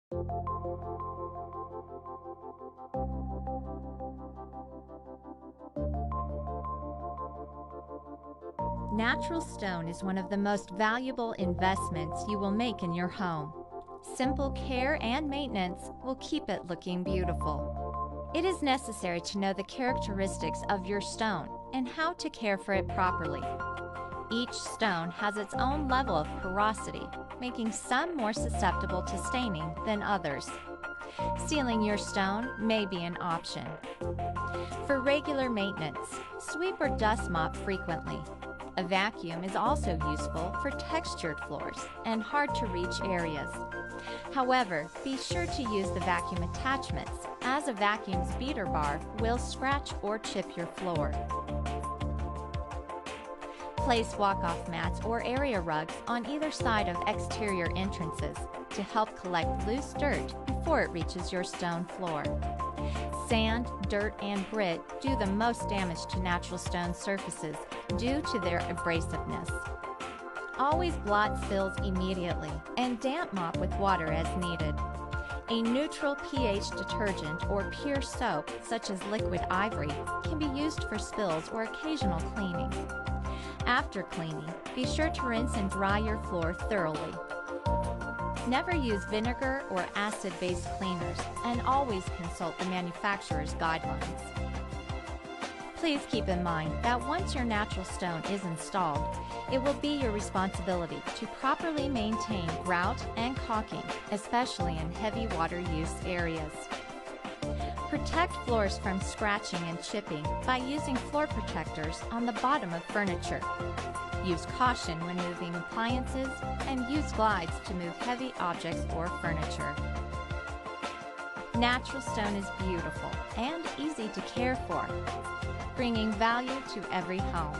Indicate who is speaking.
Speaker 1: Natural stone is one of the most valuable investments you will make in your home. Simple care and maintenance will keep it looking beautiful. It is necessary to know the characteristics of your stone and how to care for it properly. Each stone has its own level of porosity, making some more susceptible to staining than others. Sealing your stone may be an option. For regular maintenance, sweep or dust mop frequently. A vacuum is also useful for textured floors and hard-to-reach areas. However, be sure to use the vacuum attachments, as a vacuum's beater bar will scratch or chip your floor. Place walk-off mats or area rugs on either side of exterior entrances to help collect loose dirt before it reaches your stone floor. Sand, dirt, and grit do the most damage to natural stone surfaces due to their abrasiveness. Always blot spills immediately and damp mop with water as needed. A neutral pH detergent or pure soap, such as liquid ivory, can be used for spills or occasional cleaning. After cleaning, be sure to rinse and dry your floor thoroughly. Never use vinegar or acid-based cleaners, and always consult the manufacturer's guidelines. Please keep in mind that once your natural stone is installed, it will be your responsibility to properly maintain grout and caulking, especially in heavy water use areas. Protect floors from scratching and chipping by using floor protectors on the bottom of furniture. Use caution when moving appliances, and use glides to move heavy objects or furniture. Natural stone is beautiful and easy to care for, bringing value to every home.